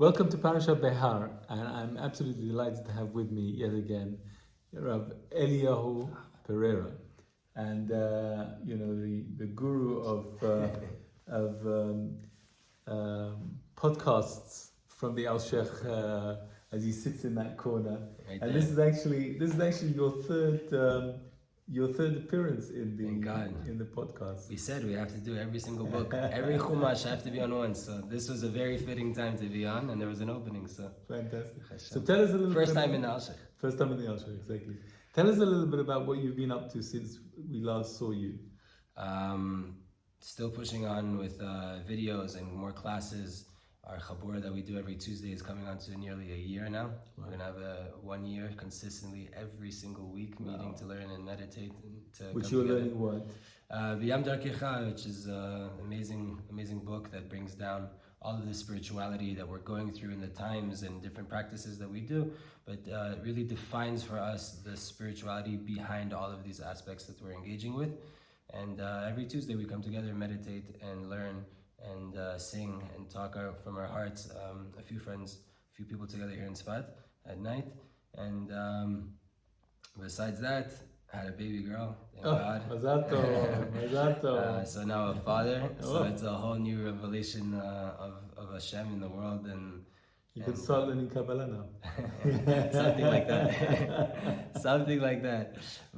Welcome to Parashat Behar, and I'm absolutely delighted to have with me yet again Rav Eliyahu Pereira, and the guru of podcasts from the Alshech as he sits in that corner. Right And there. this is actually your third appearance in Thank God. the podcast. We said we have to do every single book. Every Chumash have to be on one. So this was a very fitting time to be on, and there was an opening. So Fantastic. So tell us a little first bit time in the Alshech. First time in the Alshech, exactly. Tell us a little bit about what you've been up to since we last saw you. Still pushing on with videos and more classes. Our chabur that we do every Tuesday is coming on to nearly a year now. Wow. We're gonna have a 1 year consistently every single week meeting to learn and meditate and to Which come you're together. learning what? B'yam Darkecha, which is an amazing book that brings down all of the spirituality that we're going through in the times and different practices that we do, but it really defines for us the spirituality behind all of these aspects that we're engaging with. And every Tuesday we come together, meditate and learn and sing and talk from our hearts. A few friends, a few people together here in Tsfat at night. And besides that, I had a baby girl, thank God. Mazal tov. So now a father, so it's a whole new revelation of Hashem in the world, and You could start learning Kabbalah now. something like that. Something like that.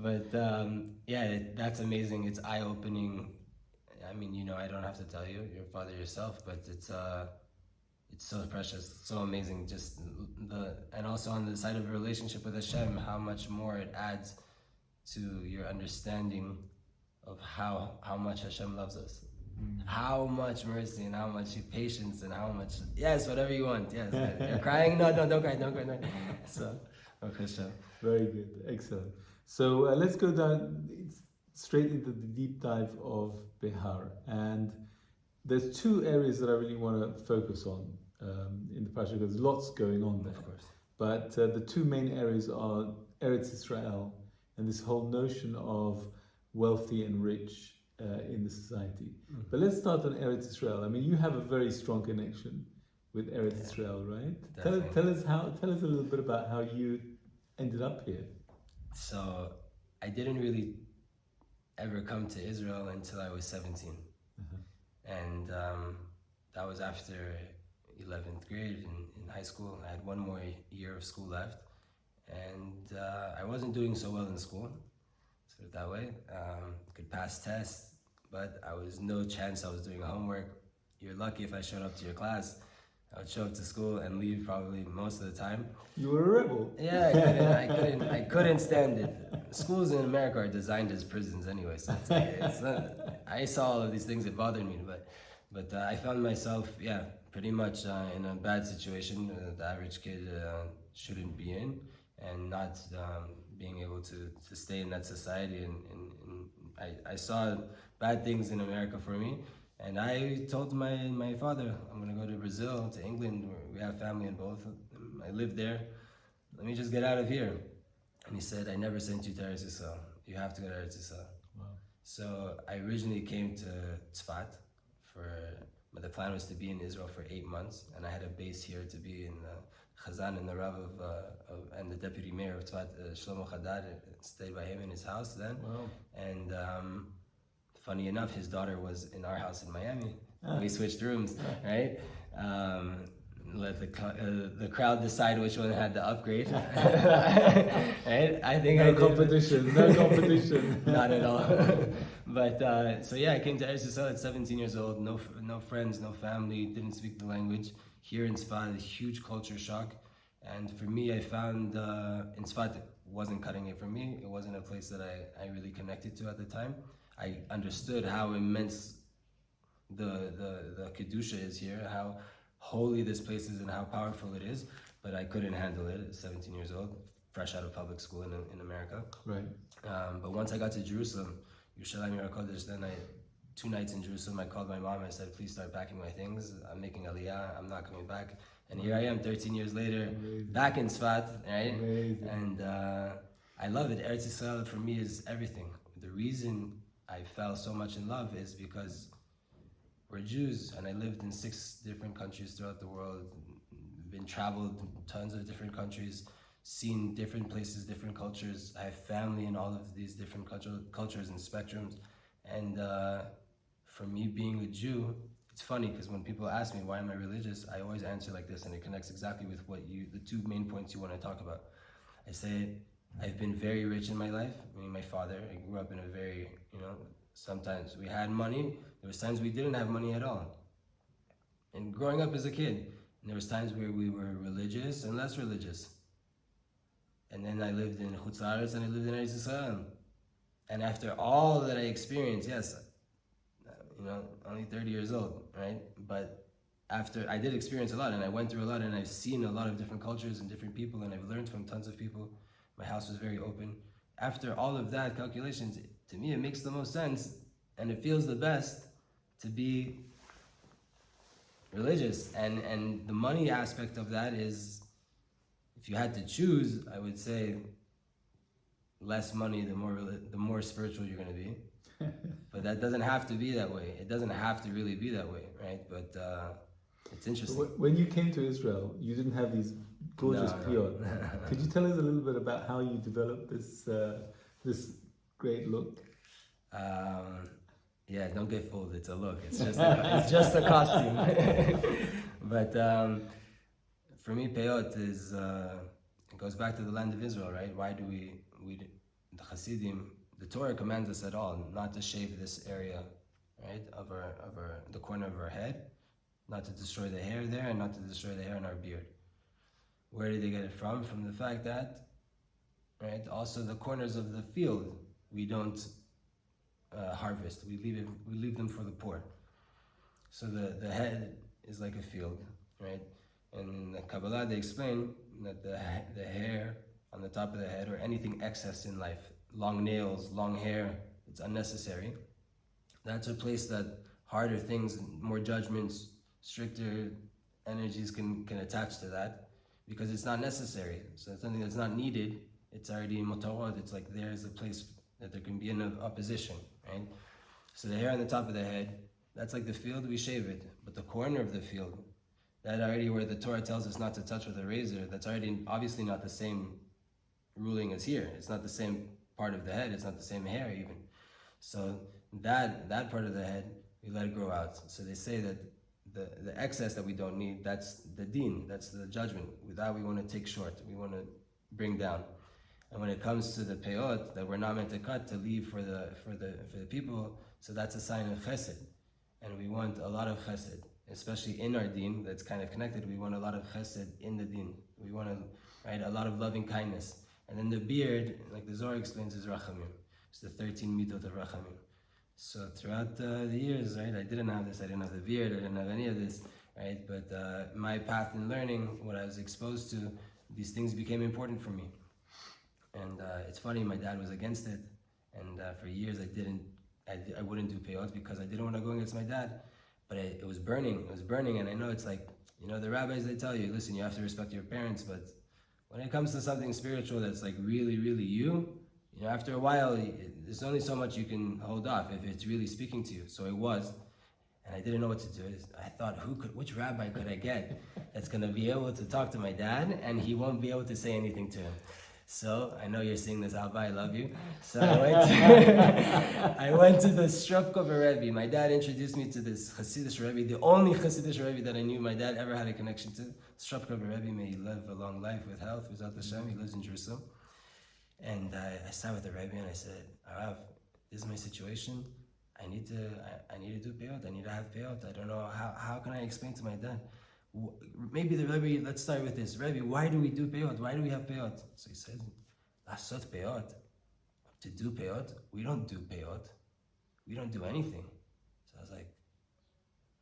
But that's amazing. It's eye-opening. I mean, I don't have to tell you, you're a father yourself, but it's so precious, it's so amazing. Just and also on the side of a relationship with Hashem, how much more it adds to your understanding of how much Hashem loves us. How much mercy and how much patience and how much, yes, whatever you want, yes. You're crying? No, don't cry. So, Hashem. Very good, excellent. So let's go down straight into the deep dive of Behar. And there's two areas that I really want to focus on in the Parasha, because there's lots going on there. Of course. But the two main areas are Eretz Israel and this whole notion of wealthy and rich in the society. But let's start on Eretz Israel. I mean, you have a very strong connection with Eretz Israel, right? Tell us a little bit about how you ended up here. So I didn't really ever come to Israel until I was 17. And that was after 11th grade in high school. I had one more year of school left. And I wasn't doing so well in school, sort of that way. Could pass tests, but I was no chance I was doing homework. You're lucky if I showed up to your class. I would show up to school and leave probably most of the time. You were a rebel. Yeah, I couldn't stand it. Schools in America are designed as prisons anyway, so it's not, I saw all of these things that bothered me, but I found myself, pretty much in a bad situation the average kid shouldn't be in, and not being able to stay in that society. And I saw bad things in America for me. And I told my father, I'm going to go to Brazil, to England, where we have family in both. I live there. Let me just get out of here. And he said, I never sent you to Eretz Israel. You have to go to Eretz Israel. Wow. So I originally came to Tsfat, but the plan was to be in Israel for 8 months. And I had a base here to be in the Chazan and the Rav and the deputy mayor of Tsfat, Shlomo Godsi, stayed by him in his house then. Wow. And funny enough, his daughter was in our house in Miami. We switched rooms, right? Let the crowd decide which one had the upgrade. Right? I think no competition. Not at all. But I came to Eretz Israel at 17 years old. No friends, no family. Didn't speak the language. Here in Tsfat, a huge culture shock. And for me, I found in Tsfat it wasn't cutting it for me. It wasn't a place that I really connected to at the time. I understood how immense the Kedusha is here, how holy this place is and how powerful it is, but I couldn't handle it at 17 years old, fresh out of public school in America. Right. But once I got to Jerusalem, Yerushalayim Yer HaKodesh, then 2 nights in Jerusalem, I called my mom, I said, please start packing my things, I'm making Aliyah, I'm not coming back. And here I am 13 years later, back in Tsfat, right? Amazing. And I love it. Eretz Israel for me is everything. The reason I fell so much in love is because we're Jews, and I lived in 6 different countries throughout the world, been traveled to tons of different countries, seen different places, different cultures. I have family in all of these different cultures and spectrums. And for me being a Jew, it's funny because when people ask me why am I religious, I always answer like this, and it connects exactly with the two main points you want to talk about. I say, I've been very rich in my life. I mean, my father, I grew up in a very, sometimes we had money, there was times we didn't have money at all. And growing up as a kid, there was times where we were religious and less religious. And then I lived in Chutz La'aretz and I lived in Eretz Israel. And after all that I experienced, yes, only 30 years old, right? But after I did experience a lot, and I went through a lot, and I've seen a lot of different cultures and different people, and I've learned from tons of people. My house was very open. After all of that calculations, to me, it makes the most sense, and it feels the best to be religious. And the money aspect of that is, if you had to choose, I would say less money, the more spiritual you're going to be. But that doesn't have to be that way. It doesn't have to really be that way, right? But it's interesting. When you came to Israel, you didn't have these gorgeous piyot. Could you tell us a little bit about how you developed this great look? Yeah, don't get fooled. It's a look. It's just a costume. But for me, peyot is it goes back to the land of Israel, right? Why do we the Hasidim? The Torah commands us at all not to shave this area, right, of the corner of our head, not to destroy the hair there, and not to destroy the hair in our beard. Where did they get it from? From the fact that, right, also the corners of the field we don't harvest. We leave them for the poor. So the head is like a field, right? And in the Kabbalah they explain that the hair on the top of the head, or anything excess in life, long nails, long hair, it's unnecessary. That's a place that harder things, more judgments, stricter energies can attach to that, because it's not necessary. So it's something that's not needed. It's already in motorot. It's like there's a place that there can be an opposition, right? So the hair on the top of the head, that's like the field, we shave it. But the corner of the field, that already where the Torah tells us not to touch with a razor, that's already obviously not the same ruling as here. It's not the same part of the head. It's not the same hair even. So that part of the head, we let it grow out. So they say that the excess that we don't need, that's the deen, that's the judgment. With that we want to take short, we want to bring down. And when it comes to the peyot that we're not meant to cut, to leave for the people, so that's a sign of chesed. And we want a lot of chesed, especially in our deen that's kind of connected. We want a lot of chesed in the deen. We want a lot of loving kindness. And then the beard, like the Zohar explains, is rachamim. It's the 13 midot of rachamim. So throughout the years, right, I didn't have this, I didn't have the beard, I didn't have any of this, right? But my path in learning, what I was exposed to, these things became important for me. And it's funny, my dad was against it, and for years I wouldn't do peyot because I didn't want to go against my dad. But it was burning, and I know it's like, the rabbis, they tell you, listen, you have to respect your parents, but when it comes to something spiritual that's like really, really you, after a while, there's only so much you can hold off if it's really speaking to you. So it was, and I didn't know what to do. I thought, which rabbi could I get that's going to be able to talk to my dad and he won't be able to say anything to him? So I know you're seeing this, Alba, I love you. So I went to the Shropkover Rebbe. My dad introduced me to this Hasidic Rebbe, the only Hasidic Rebbe that I knew my dad ever had a connection to. Shropkover Rebbe, may he live a long life with health, V'ezrat Hashem. He lives in Jerusalem. And I sat with the Rebbe and I said, Arav, this is my situation. I need to do peyot. I need to have peyot. I don't know how can I explain to my dad. Maybe the Rebbe, let's start with this. Rebbe, why do we do peyot? Why do we have peyot? So he said, Lasot peyot. To do peyot, we don't do peyot. We don't do anything. So I was like,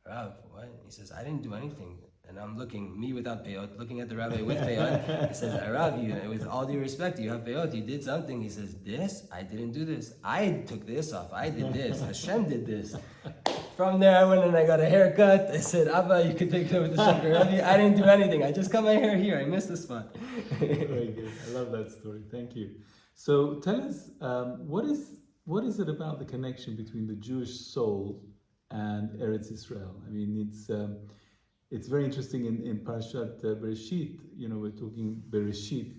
Rav, what? He says, I didn't do anything. And I'm looking, me without peyot, looking at the rabbi with peyot. He says, Rav, with all due respect, you have peyot, you did something. He says, this? I didn't do this. I took this off. I did this. Hashem did this. From there, I went and I got a haircut. I said, Abba, you can take it with the Shankar Rebbe. I didn't do anything. I just cut my hair here. I missed the spot. Very good. I love that story. Thank you. So tell us, what is it about the connection between the Jewish soul and Eretz Israel? I mean, it's very interesting in Parashat Bereshit. We're talking Bereshit.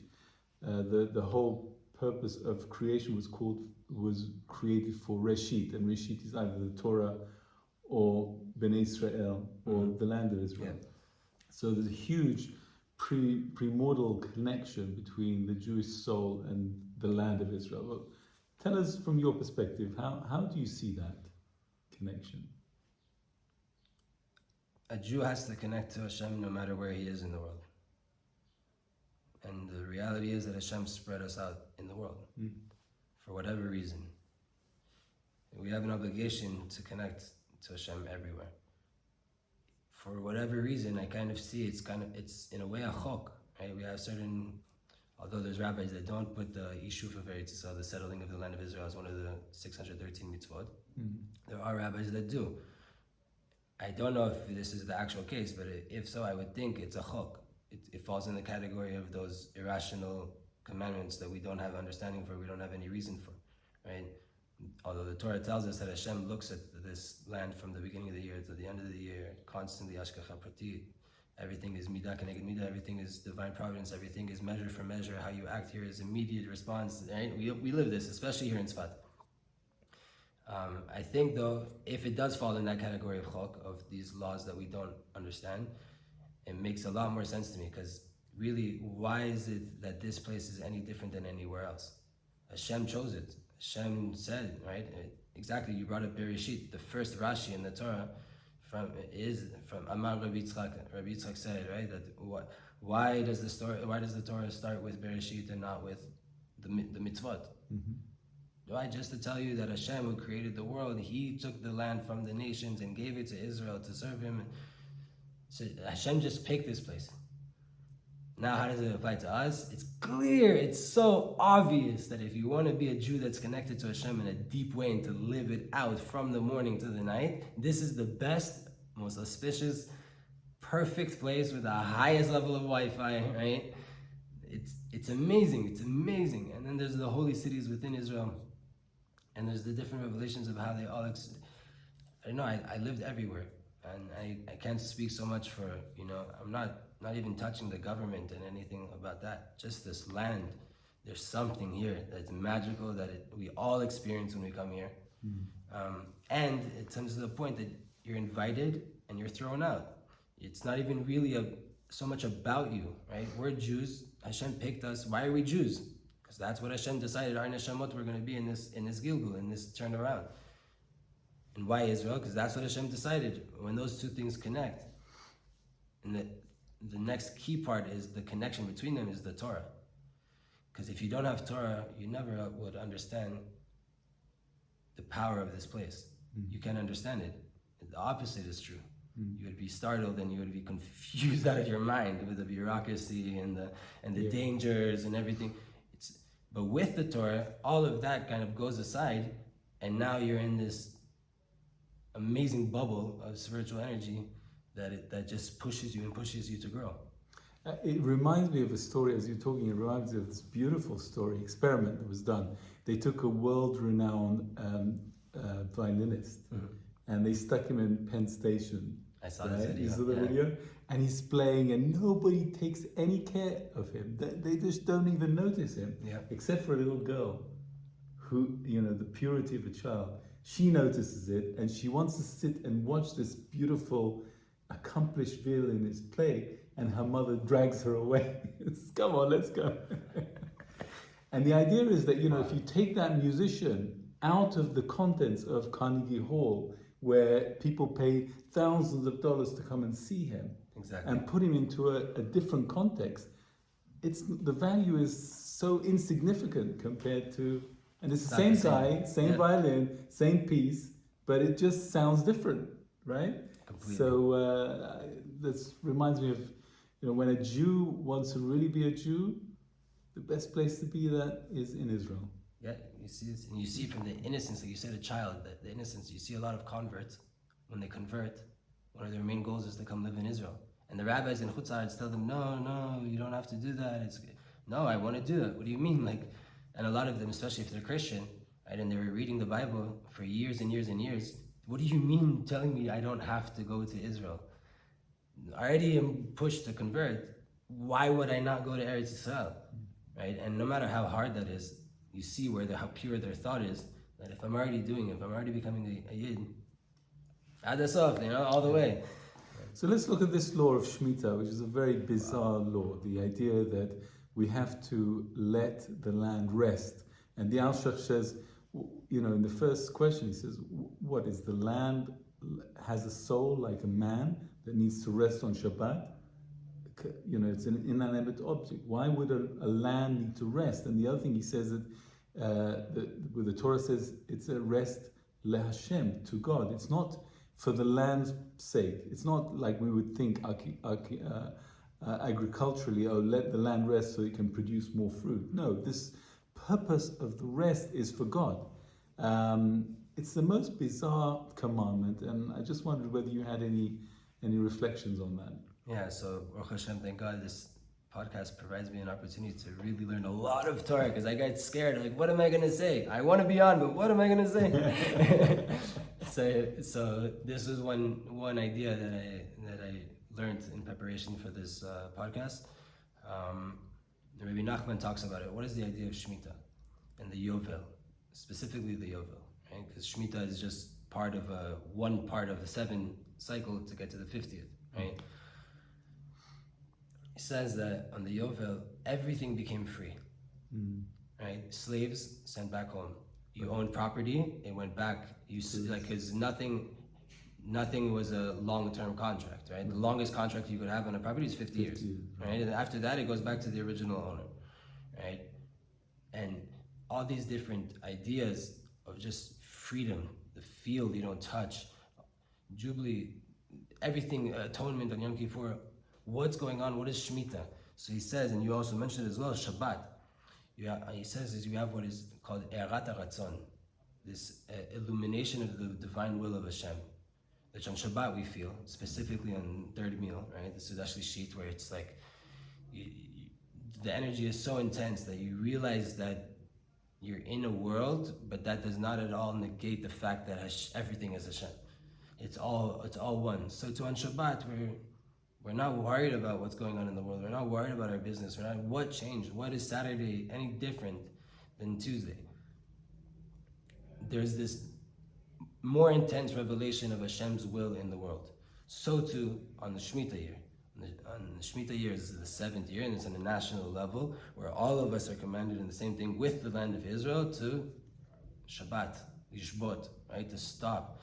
The whole purpose of creation was created for Reshit, and Reshit is either the Torah or Bnei Israel or the land of Israel. Yeah. So there's a huge premortal connection between the Jewish soul and the land of Israel. Well, tell us from your perspective, how do you see that connection? A Jew has to connect to Hashem no matter where he is in the world. And the reality is that Hashem spread us out in the world for whatever reason. We have an obligation to connect to Hashem everywhere. For whatever reason, I kind of see it's in a way a chok, right? We have although there's rabbis that don't put the Yishuv of Eretz Yisrael, the settling of the land of Israel, as one of the 613 mitzvot. There are rabbis that do. I don't know if this is the actual case, but if so, I would think it's a chok. It falls in the category of those irrational commandments that we don't have understanding for, we don't have any reason for, right? Although the Torah tells us that Hashem looks at this land from the beginning of the year to the end of the year, constantly, Ashkacha Prati. Everything is midah keneged midah, everything is divine providence, everything is measure for measure. How you act here is immediate response, right? We live this, especially here in Tzfat. I think though, if it does fall in that category of chok, of these laws that we don't understand, it makes a lot more sense to me, because really, why is it that this place is any different than anywhere else? Hashem chose it. Hashem said, right? Exactly, you brought up Bereshit. The first Rashi in the Torah from Amar Rabbi Yitzchak. Rabbi Yitzchak said, right, that why does the Torah start with Bereshit and not with the mitzvot? Why? Just to tell you that Hashem, who created the world, He took the land from the nations and gave it to Israel to serve Him. So Hashem just picked this place. Now, how does it apply to us? It's clear, it's so obvious that if you want to be a Jew that's connected to Hashem in a deep way and to live it out from the morning to the night, this is the best, most auspicious, perfect place with the highest level of Wi-Fi, right? It's amazing, And then there's the holy cities within Israel, and there's the different revelations of how they all, I don't know, I lived everywhere. And I can't speak so much for, I'm not even touching the government and anything about that. Just this land. There's something here that's magical that we all experience when we come here. And it comes to the point that you're invited and you're thrown out. It's not even really so much about you, right? We're Jews. Hashem picked us. Why are we Jews? Because that's what Hashem decided our neshamot were going to be in this Gilgul, in this turnaround. And why Israel? Because that's what Hashem decided. When those two things connect, and the next key part is the connection between them is the Torah. Because if you don't have Torah, you never would understand the power of this place. You can't understand it. The opposite is true. You would be startled and you would be confused out of your mind with the bureaucracy and the dangers and everything. But with the Torah, all of that kind of goes aside, and now you're in this amazing bubble of spiritual energy that just pushes you to grow. It reminds me of a story, as you're talking, it reminds me of this beautiful experiment that was done. They took a world-renowned violinist and they stuck him in Penn Station. I saw this video. You saw the video? And he's playing and nobody takes any care of him. They just don't even notice him, except for a little girl who, the purity of a child. She notices it and she wants to sit and watch this beautiful, accomplished violinist play, and her mother drags her away. Come on, let's go. And the idea is that, if you take that musician out of the contents of Carnegie Hall, where people pay thousands of dollars to come and see him, and put him into a different context, the value is so insignificant compared to. And it's the same guy, same violin, same piece, but it just sounds different, right? Completely. So this reminds me of, when a Jew wants to really be a Jew, the best place to be that is in Israel. Yeah, you see this, and you see from the innocence, like you said, a child, the innocence. You see a lot of converts. When they convert, one of their main goals is to come live in Israel. And the rabbis in Chutz La'aretz tell them, no, you don't have to do that. No, I want to do that. What do you mean? And a lot of them, especially if they're Christian, right, and they were reading the Bible for years and years and years, what do you mean telling me I don't have to go to Israel? I already am pushed to convert. Why would I not go to Eretz Israel, right? And no matter how hard that is, you see how pure their thought is. That if I'm already doing it, if I'm already becoming a yid, add this off, all the way. So let's look at this law of Shemitah, which is a very bizarre law. The idea that we have to let the land rest. And the Alshech says, in the first question, he says, what is the land has a soul like a man that needs to rest on Shabbat? It's an inanimate object. Why would a land need to rest? And the other thing he says that where the Torah says it's a rest leHashem, to God. It's not for the land's sake. It's not like we would think agriculturally, let the land rest so it can produce more fruit. No, this purpose of the rest is for God. It's the most bizarre commandment, and I just wondered whether you had any reflections on that. Yeah, so Baruch Hashem, thank God this podcast provides me an opportunity to really learn a lot of Torah, because I got scared, like, what am I going to say? I want to be on, but what am I going to say? so this is one idea that I learned in preparation for this podcast. Rabbi Nachman talks about it. What is the idea of Shemitah and the Yovel, specifically the Yovel? Right? Because Shemitah is just one part of the 7 cycle to get to the 50th, right? He says that on the Yovel, everything became free, right? Slaves sent back home. You owned property, it went back. Because nothing was a long-term contract, right? The longest contract you could have on a property is 50 years, right? And after that, it goes back to the original owner, right? And all these different ideas of just freedom, the field you don't touch, Jubilee, everything, atonement on Yom Kippur, what's going on? What is Shemitah? So he says, and you also mentioned it as well, Shabbat. He says you have what is called Erat HaRatzon, this illumination of the divine will of Hashem, which on Shabbat we feel, specifically on third meal, right? This is actually sheet where it's like, the energy is so intense that you realize that you're in a world, but that does not at all negate the fact that everything is Hashem. It's all one. So to on Shabbat, we're not worried about what's going on in the world. We're not worried about our business. We're not, what changed? What is Saturday any different than Tuesday? There's this more intense revelation of Hashem's will in the world. So too on the Shemitah year. On the Shemitah year is the 7th year, and it's on a national level where all of us are commanded in the same thing with the land of Israel to Shabbat, Yishbot, right? To stop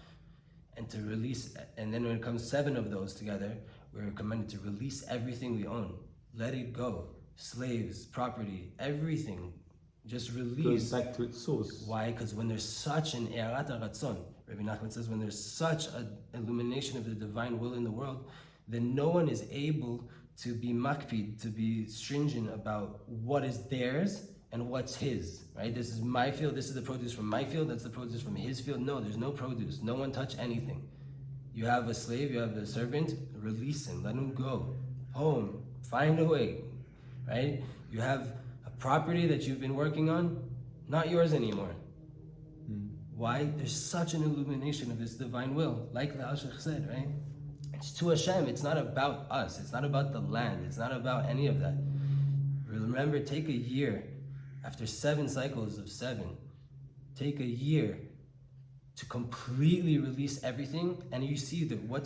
and to release. And then when it comes 7 of those together, we're commanded to release everything we own. Let it go. Slaves, property, everything. Just release. Goes back to its source. Why? Because when there's such an Erat HaRatzon, Rabbi Nachman says, when there's such an illumination of the divine will in the world, then no one is able to be makpid, to be stringent about what is theirs and what's his, right? This is my field, this is the produce from my field, that's the produce from his field. No, there's no produce. No one touch anything. You have a slave, you have a servant, release him, let him go. Home, find a way, right? You have a property that you've been working on, not yours anymore. Why? There's such an illumination of this divine will, like the Alshech said, right? It's to Hashem, it's not about us, it's not about the land, it's not about any of that. Remember, take a year, after 7 cycles of 7, take a year to completely release everything, and you see that what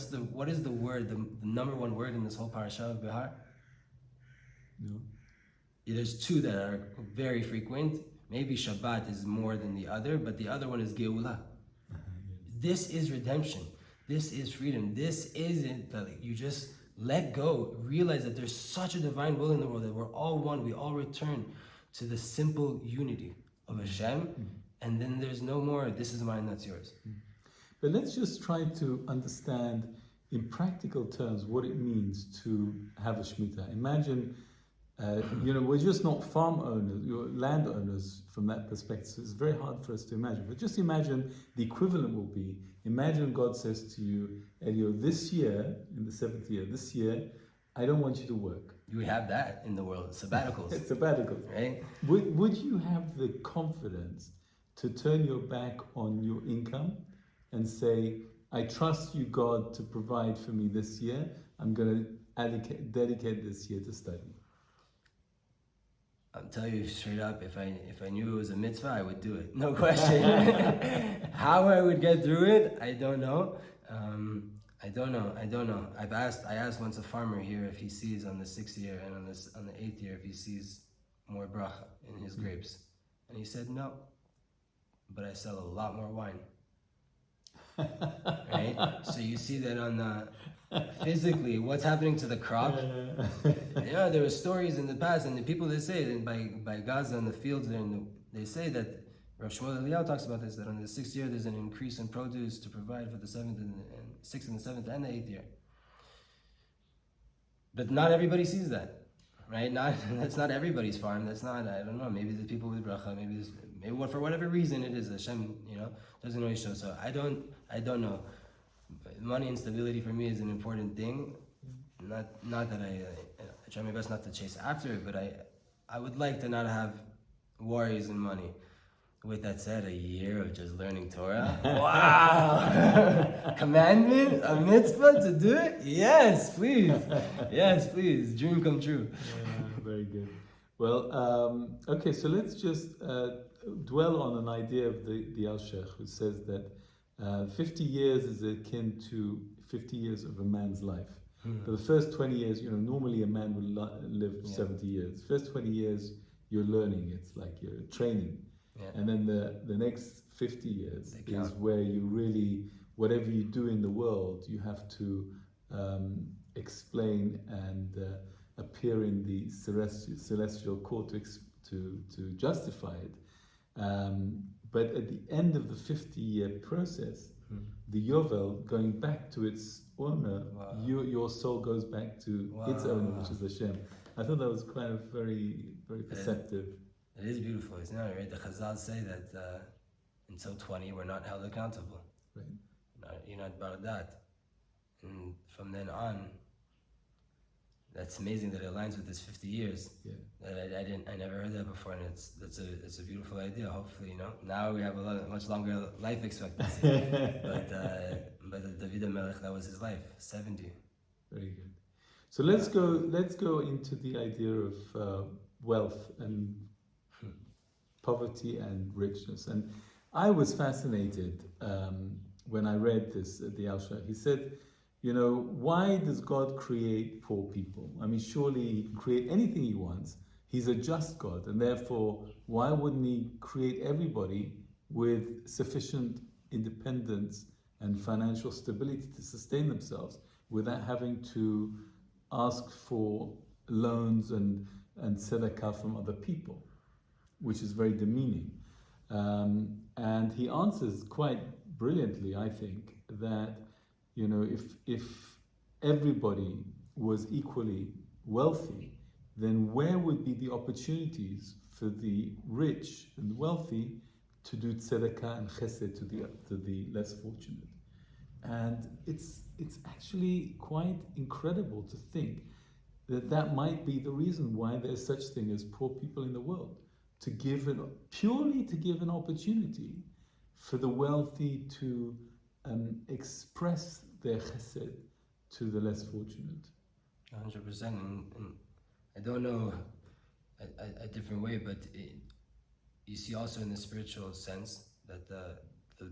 is the word, the number 1 word in this whole Parashat of Behar? No. There's 2 that are very frequent. Maybe Shabbat is more than the other, but the other one is Geulah. This is redemption. This is freedom. This isn't that you just let go, realize that there's such a divine will in the world, that we're all one, we all return to the simple unity of Hashem, and then there's no more, this is mine, that's yours. But let's just try to understand in practical terms what it means to have a Shemitah. Imagine, we're just not farm owners, you're landowners from that perspective, so it's very hard for us to imagine. But just imagine the equivalent will be, imagine God says to you, Eliyahu, this year, in the 7th year, this year, I don't want you to work. You have that in the world, sabbaticals. Sabbaticals. Right? Would you have the confidence to turn your back on your income and say, I trust you, God, to provide for me this year, I'm going to dedicate this year to study? I'll tell you straight up, if I knew it was a mitzvah, I would do it. No question. How I would get through it, I don't know. I don't know. I asked once a farmer here if he sees on the 6th year and on the 8th year if he sees more bracha in his grapes. And he said no. But I sell a lot more wine. Right? So you see that on the physically, what's happening to the crop? Yeah, there were stories in the past, and the people they say that by Gaza and the fields there, they say that Rav Shmuel Eliyahu talks about this, that on the 6th year there's an increase in produce to provide for the 7th and 6th and the 7th and the 8th year. But not everybody sees that, right? That's not everybody's farm. That's not, I don't know, maybe the people with bracha, maybe for whatever reason it is, Hashem, doesn't always show. So I don't know. Money and stability for me is an important thing. Not that I try my best not to chase after it, but I would like to not have worries and money. With that said, a year of just learning Torah. Wow! Commandment, a mitzvah to do it? Yes, please. Yes, please. Dream come true. Very good. Well, okay, so let's just dwell on an idea of the Alshech, who says that 50 years is akin to 50 years of a man's life. For the first 20 years, normally a man would live 70 years. First 20 years, you're learning. It's like you're training. Yeah. And then the next 50 years is where you really, whatever you do in the world, you have to explain and appear in the celestial court to justify it. But at the end of the 50-year process, the Yovel, going back to its owner, your soul goes back to its owner, which is Hashem. I thought that was kind of very, very perceptive. It is beautiful, isn't it? Right? The Chazal say that until 20, we're not held accountable. Right. You're not about that. And from then on, that's amazing that it aligns with this 50 years. Yeah. I never heard that before, and it's a beautiful idea. Hopefully, now we have a much longer life expectancy. but David HaMelech, that was his life, 70. Very good. So let's go into the idea of wealth and poverty and richness. And I was fascinated when I read this at the Alshech. He said, why does God create poor people? I mean, surely He can create anything He wants. He's a just God, and therefore, why wouldn't He create everybody with sufficient independence and financial stability to sustain themselves without having to ask for loans and tzedakah from other people, which is very demeaning. And he answers quite brilliantly, I think, that if everybody was equally wealthy, then where would be the opportunities for the rich and wealthy to do tzedakah and chesed to the less fortunate? And it's actually quite incredible to think that might be the reason why there's such thing as poor people in the world, purely to give an opportunity for the wealthy to express their chesed to the less fortunate. 100%. And I don't know a different way, but you see also in the spiritual sense that the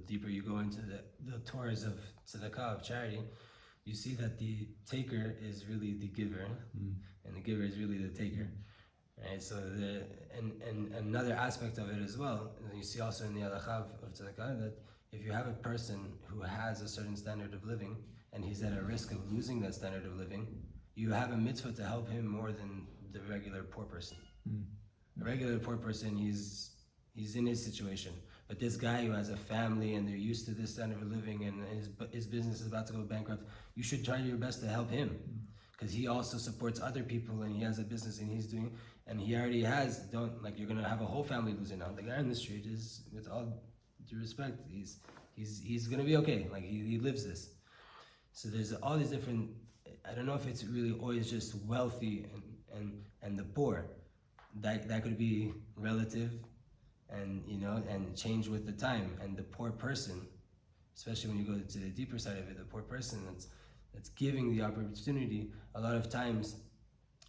deeper you go into the Torahs of tzedakah, of charity, you see that the taker is really the giver, and the giver is really the taker. Right? So and another aspect of it as well, you see also in the halacha of tzedakah, that if you have a person who has a certain standard of living and he's at a risk of losing that standard of living, you have a mitzvah to help him more than the regular poor person. The regular poor person, he's in his situation. But this guy who has a family and they're used to this standard of living and his business is about to go bankrupt, you should try your best to help him. Because he also supports other people and he has a business and he's doing, and he already has, you're going to have a whole family losing out. The guy on the street is, with all due respect, he's going to be okay. He lives this. So there's all these different, I don't know if it's really always just wealthy and the poor. That could be relative and change with the time. And the poor person, especially when you go to the deeper side of it, the poor person, that's giving the opportunity, a lot of times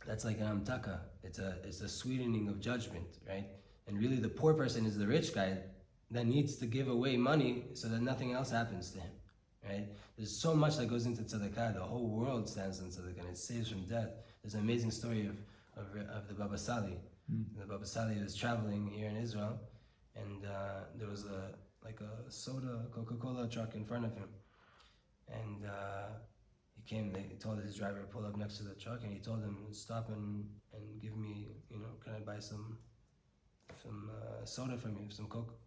that's like an amtaka. It's a sweetening of judgment, right? And really the poor person is the rich guy that needs to give away money so that nothing else happens to him, right? There's so much that goes into tzedakah. The whole world stands in tzedakah and it saves from death. There's an amazing story of the Baba Sali. The Baba Sali was traveling here in Israel, and there was a soda, Coca-Cola truck in front of him. And he told his driver to pull up next to the truck, and he told him, stop and give me, can I buy some soda from you, some Coke?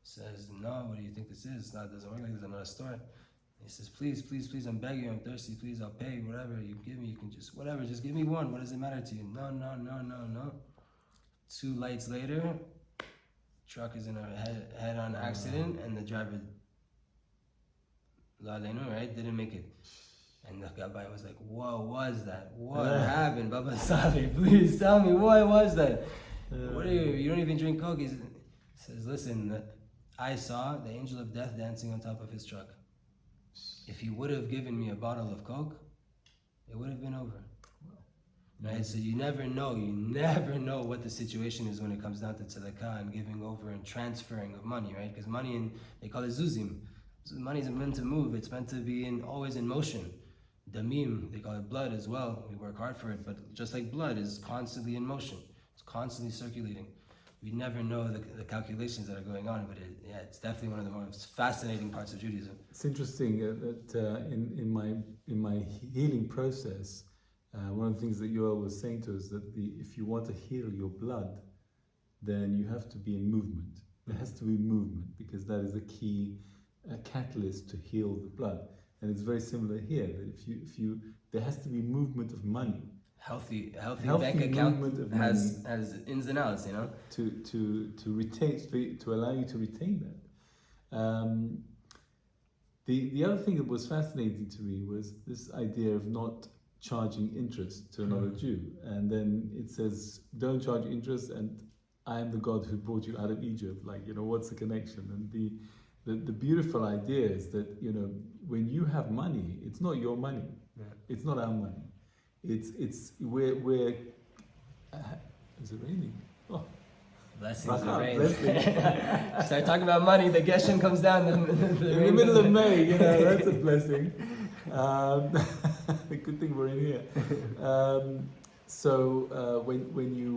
Says, no, what do you think this is? It doesn't work like this, another store. He says, please, I'm begging you, I'm thirsty, please, I'll pay, whatever you give me, you can just give me one, what does it matter to you? No. 2 lights later, truck is in a head-on accident, and the driver, right, didn't make it. And the guy was like, what was that? What happened, Baba Sali? Please tell me, what was that? What are you don't even drink Coke? He says, listen, I saw the angel of death dancing on top of his truck. If he would have given me a bottle of Coke, it would have been over. Right? So you never know what the situation is when it comes down to tzedakah and giving over and transferring of money, right? Because money, they call it zuzim. Money isn't meant to move, it's meant to be always in motion. Damim, they call it blood as well. We work hard for it, but just like blood is constantly in motion, it's constantly circulating. We never know the calculations that are going on, but it's definitely one of the most fascinating parts of Judaism. It's interesting that in my healing process, one of the things that Yoel was saying to us that if you want to heal your blood, then you have to be in movement. There has to be movement because that is a key catalyst to heal the blood. And it's very similar here that if you there has to be movement of money. Healthy bank account has ins and outs, to retain, to allow you to retain that. The other thing that was fascinating to me was this idea of not charging interest to another Jew, and then it says, "Don't charge interest," and I am the God who brought you out of Egypt. What's the connection? And the beautiful idea is that when you have money, it's not your money, it's not our money. It's we're is it raining? Oh, blessings of rain. Start talking about money, the Geshem comes down. In the middle of May, that's a blessing. The good thing we're in here. When you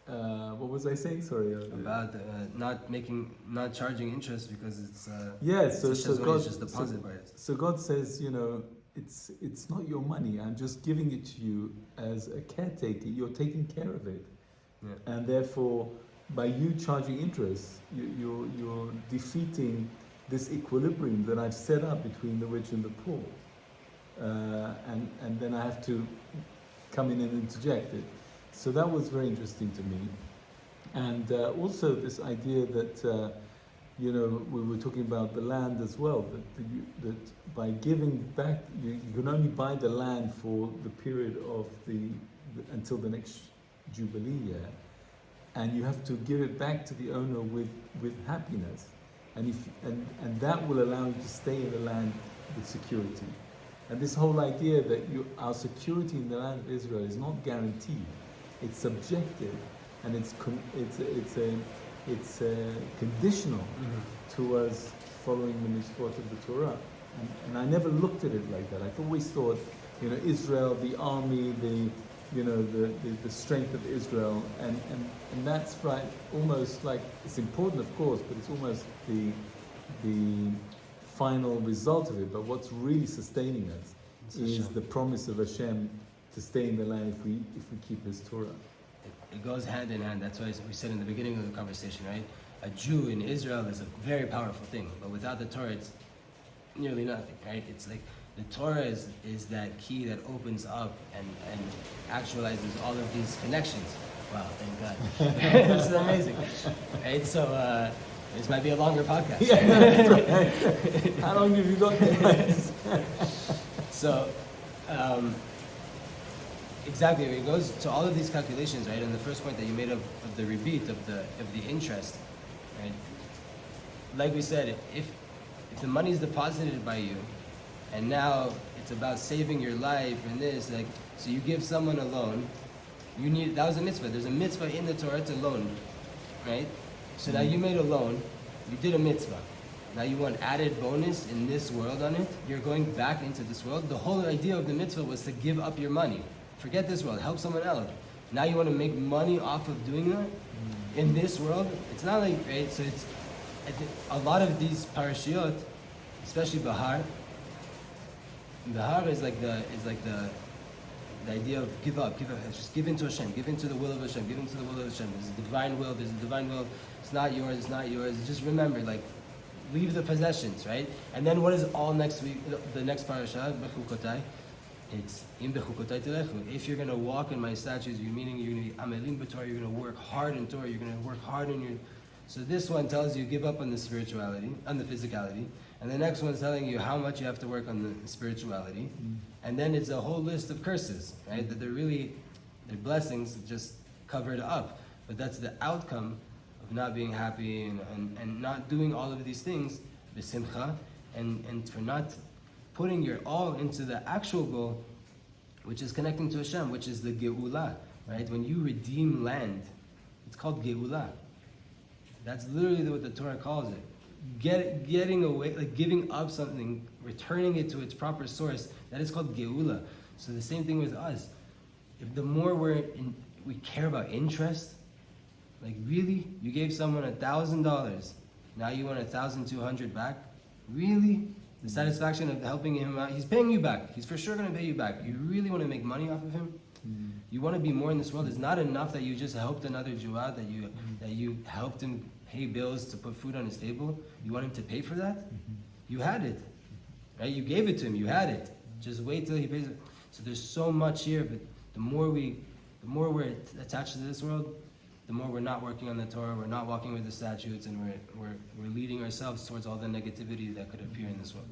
what was I saying? Sorry. About not charging interest because it's so God says, it's not your money. I'm just giving it to you as a caretaker. You're taking care of it, and therefore, by you charging interest, you're defeating this equilibrium that I've set up between the rich and the poor, and then I have to come in and interject it. So that was very interesting to me, and also this idea that we were talking about the land as well. That by giving back, you can only buy the land for the period of until the next Jubilee year, and you have to give it back to the owner with happiness, and that will allow you to stay in the land with security. And this whole idea that our security in the land of Israel is not guaranteed. It's subjective, and it's conditional to us following the mitzvot of the Torah. And I never looked at it like that. I've always thought, Israel, the army, the strength of Israel, and that's right. Almost like it's important, of course, but it's almost the final result of it. But what's really sustaining us is the promise of Hashem to stay in the land if we keep His Torah. It goes hand in hand. That's why we said in the beginning of the conversation, right? A Jew in Israel is a very powerful thing, but without the Torah, it's nearly nothing, right? It's like the Torah is that key that opens up and actualizes all of these connections. Wow, thank God. This is amazing. Right? So this might be a longer podcast. Yeah, that's right. How long have you got there? So, exactly, it goes to all of these calculations, right? And the first point that you made of the rebate, of the interest, right? Like we said, if the money is deposited by you, and now it's about saving your life and this, like, so you give someone a loan, that was a mitzvah. There's a mitzvah in the Torah to loan, right? So now you made a loan, you did a mitzvah. Now you want added bonus in this world on it, you're going back into this world. The whole idea of the mitzvah was to give up your money. Forget this world, help someone else. Now you want to make money off of doing that in this world? It's not like, right? So it's, I think a lot of these parashiot, especially Behar is like the idea of give up, just give into Hashem, give into the will of Hashem, give into the will of Hashem. There's a divine will, it's not yours, Just remember, like, leave the possessions, right? And then what is all next week, the next parasha, Bechukotai? It's in Bechukotai Telechu. If you're going to walk in my statutes, meaning you're going to be amelim b'Torah, you're going to work hard in Torah, you're going to work hard in your... So this one tells you give up on the spirituality, on the physicality, and the next one's telling you how much you have to work on the spirituality, and then it's a whole list of curses, right? That they're blessings just covered up, but that's the outcome of not being happy and not doing all of these things, b'simcha, and for not putting your all into the actual goal, which is connecting to Hashem, which is the geula, right? When you redeem land, it's called geula. That's literally what the Torah calls it. Getting away, like giving up something, returning it to its proper source, that is called geula. So the same thing with us. If the more we care about interest, like really, you gave someone $1,000, now you want 1,200 back? Really? The satisfaction of helping him out, he's paying you back. He's for sure going to pay you back. You really want to make money off of him? You want to be more in this world. It's not enough that you just helped another Jew out, that you helped him pay bills to put food on his table. You want him to pay for that? You had it, right? You gave it to him. You had it. Just wait till he pays it. So there's so much here, but the more we're attached to this world, the more we're not working on the Torah, we're not walking with the statutes, and we're leading ourselves towards all the negativity that could appear in this world.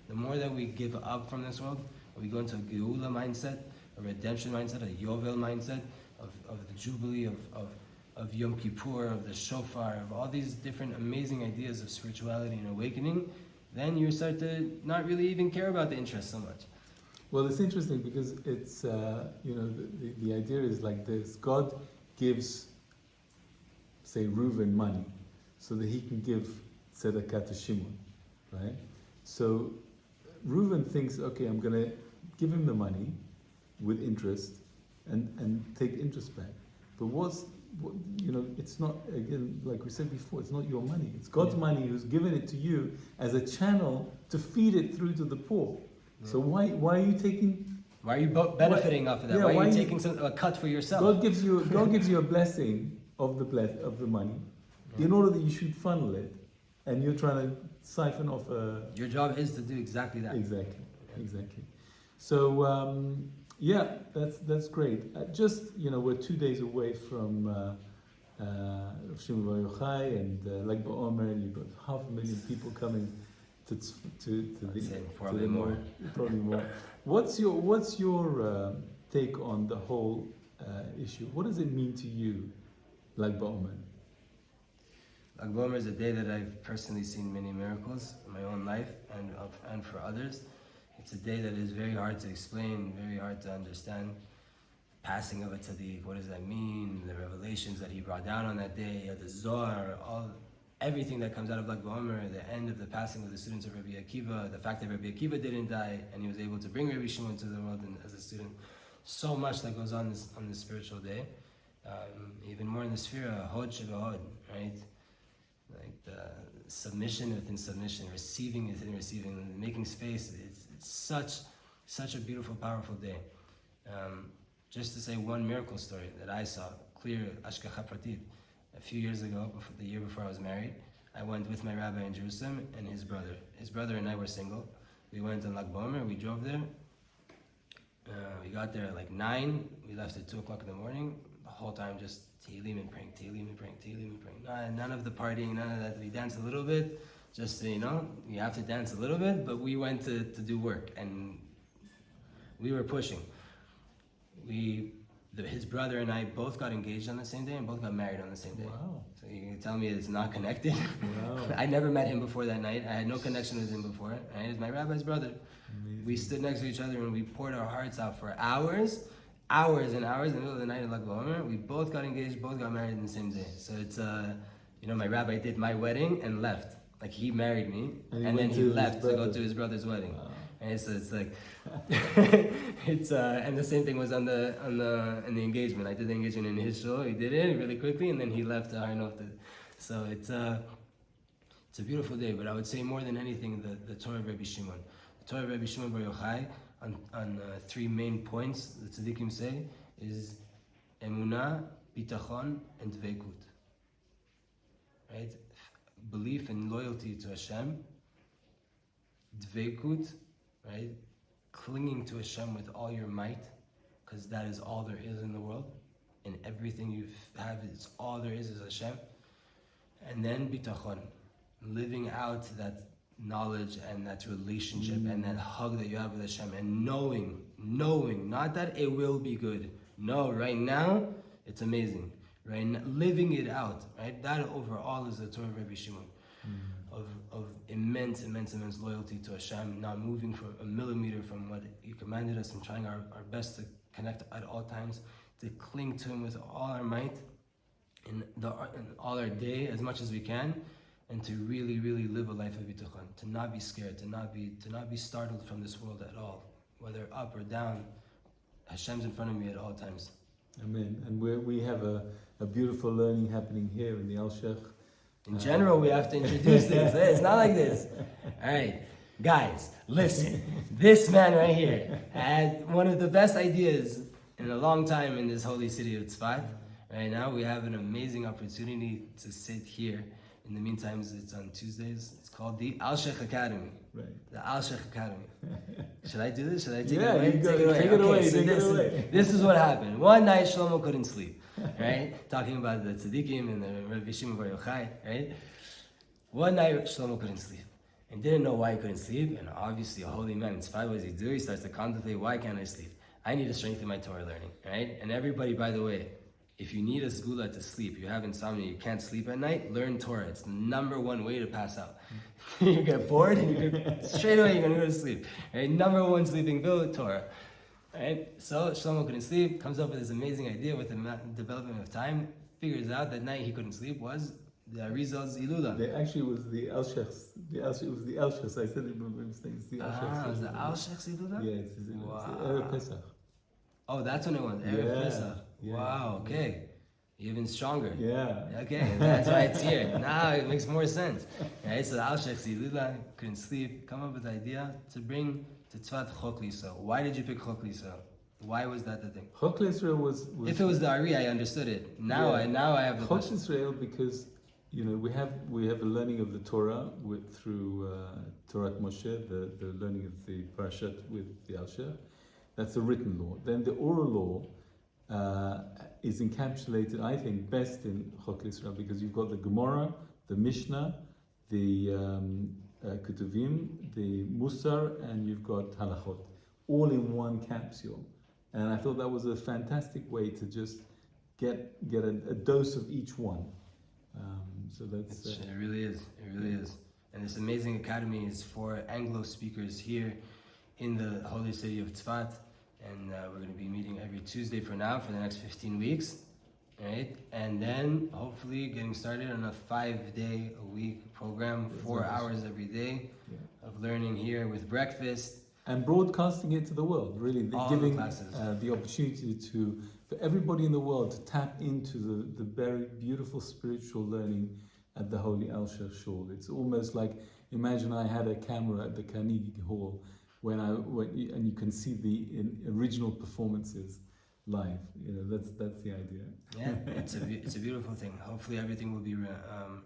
The more that we give up from this world, we go into a geula mindset, a redemption mindset, a yovel mindset of the jubilee, of Yom Kippur, of the shofar, of all these different amazing ideas of spirituality and awakening, then you start to not really even care about the interest so much. Well, it's interesting because it's, the idea is like this. God gives, say, Reuven money so that he can give tzedakah to Shimon, right? So Reuven thinks, okay, I'm going to give him the money with interest and take interest back. But it's not, again, like we said before, it's not your money. It's God's money who's given it to you as a channel to feed it through to the poor. Yeah. So why are you taking... Why are you benefiting off of that? Why are you taking a cut for yourself? God gives you a blessing of the money in order that you should funnel it, and you're trying to siphon off a... Your job is to do exactly that. Exactly. So, that's great. We're 2 days away from Shlomo Bar Yochai and Lag BaOmer, and you've got 500,000 people coming to probably more. Probably more. What's your take on the whole issue? What does it mean to you, Lag BaOmer? Lag BaOmer is a day that I've personally seen many miracles in my own life and for others. It's a day that is very hard to explain, very hard to understand. Passing of a tzaddik, what does that mean? The revelations that he brought down on that day, the Zohar, everything that comes out of Lag BaOmer, the end of the passing of the students of Rabbi Akiva, the fact that Rabbi Akiva didn't die and he was able to bring Rabbi Shimon to the world as a student. So much that goes on this spiritual day. Even more in the sphere, Hod Shebahod, right? Like the submission within submission, receiving within receiving, making space. It's such a beautiful, powerful day. Just to say one miracle story that I saw, clear Ashkacha Pratit. A few years ago, the year before I was married, I went with my rabbi in Jerusalem and his brother. His brother and I were single. We went on Lag BaOmer, we drove there. We got there at like 9, we left at 2 o'clock in the morning. The whole time just Tehillim and praying. None of the partying, none of that. We danced a little bit, just so you know, you have to dance a little bit, but we went to do work and we were pushing. his brother and I both got engaged on the same day and both got married on the same day. Wow. So you can tell me it's not connected. Wow. I never met him before that night. I had no connection with him before. Right? He's my rabbi's brother. Amazing. We stood next to each other and we poured our hearts out for hours and hours in the middle of the night in Lag BaOmer. We both got engaged, both got married in the same day. So it's, my rabbi did my wedding and left. Like he married me and then he left to go to his brother's wedding. Wow. And so it's like, it's and the same thing was in the engagement. I did the engagement in his shul. He did it really quickly, and then he left to Har Nof. So it's a beautiful day. But I would say more than anything, the Torah of Rabbi Shimon, the Torah of Rabbi Shimon Bar Yochai, on 3 main points the tzaddikim say is emunah, bitachon, and dveikut. Right, belief and loyalty to Hashem, dveikut. Right? Clinging to Hashem with all your might, because that is all there is in the world, and everything you have is all there is Hashem. And then bitachon, living out that knowledge and that relationship and that hug that you have with Hashem, and knowing, not that it will be good. No, right now it's amazing. Right, living it out. Right, that overall is the Torah of Rabbi Shimon. Of immense loyalty to Hashem, not moving for a millimeter from what He commanded us, and trying our best to connect at all times, to cling to Him with all our might, in all our day as much as we can, and to really live a life of bitachon, to not be scared, to not be startled from this world at all, whether up or down. Hashem's in front of me at all times. Amen. And we have a beautiful learning happening here in the Alshech. In general, we have to introduce things. It's not like this. All right, guys, listen. This man right here had one of the best ideas in a long time in this holy city of Tzfat. Right now, we have an amazing opportunity to sit here. In the meantime, it's on Tuesdays. It's called the Alshech Academy. Right. The Alshech Academy. Should I do this? Should I take it away? Take it away. This is what happened. One night, Shlomo couldn't sleep. Right? Talking about the tzaddikim and the Rabbi Shimon Bar Yochai, right? One night, Shlomo couldn't sleep. And didn't know why he couldn't sleep. And obviously, a holy man in Tzfat, what does he do? He starts to contemplate, why can't I sleep? I need to strengthen my Torah learning, right? And everybody, by the way, if you need a segula to sleep, you have insomnia, you can't sleep at night, learn Torah. It's the #1 way to pass out. You get bored and straight away you're going to go to sleep. Right? #1 sleeping pill, Torah. Right? So Shlomo couldn't sleep, comes up with this amazing idea with the development of time, figures out that night he couldn't sleep was the Arizal's Ilula. It actually was the Alshech's. It was the Alshech's. I said it by mistake. It's the Alshech's. Was the Alshech's Ilula? Yeah, it's Erev Pesach. Oh, that's when it was. Erev Pesach. Yeah. Wow, okay. Even stronger. Yeah. Okay, that's why it's here. Now it makes more sense. Right? So the Alshech Zilula couldn't sleep, come up with the idea to bring to Tzfat Chok Lisa. Why did you pick Chok Lisa? Why was that the thing? Chok Israel was. If it was the Ari, I understood it. Now I have the Chok question. Israel, because we have a learning of the Torah through Torah Moshe, the learning of the Parashat with the Alshech. That's the written law. Then the oral law is encapsulated, I think, best in Chok Israel, because you've got the Gemara, the Mishnah, the Ketuvim, the Musar, and you've got Halachot, all in one capsule. And I thought that was a fantastic way to just get a dose of each one. So that's it really is. It really is. And this amazing academy is for Anglo speakers here in the holy city of Tzfat. And we're going to be meeting every Tuesday for now for the next 15 weeks, right? And then hopefully getting started on a 5-day-a-week program, 4 hours every day of learning here with breakfast. And broadcasting it to the world, really. Giving the opportunity for everybody in the world to tap into the very beautiful spiritual learning at the Holy Alshech Shul. It's almost like, imagine I had a camera at the Carnegie Hall, and you can see the original performances live. That's the idea. Yeah, it's a beautiful thing. Hopefully everything will be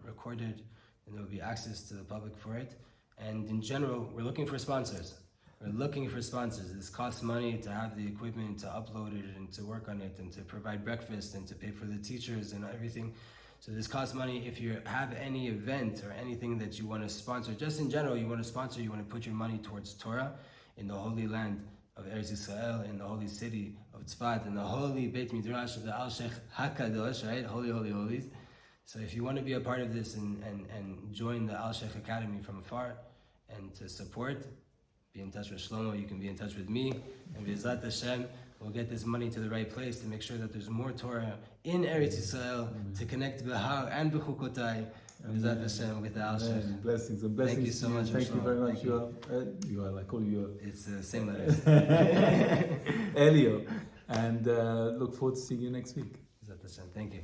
recorded and there will be access to the public for it. And in general, we're looking for sponsors. This costs money to have the equipment, to upload it and to work on it and to provide breakfast and to pay for the teachers and everything. So this costs money. If you have any event or anything that you want to sponsor, just in general, you want to put your money towards Torah in the holy land of Eretz Israel, in the holy city of Tzfat, in the holy Beit Midrash of the Alshech HaKadosh, right? Holy, holy, holies. So if you want to be a part of this and join the Alshech Academy from afar and to support, be in touch with Shlomo, you can be in touch with me, and B'ezrat Hashem, we'll get this money to the right place to make sure that there's more Torah in Eretz Yisrael to connect Behar and Bechukotai, B'ezrat Hashem, with the Alshech. Blessings and blessings. Thank you so much. Thank you very much. Thank You are, I call you It's the same letters. Eliyahu. And look forward to seeing you next week. B'ezrat Hashem. Thank you.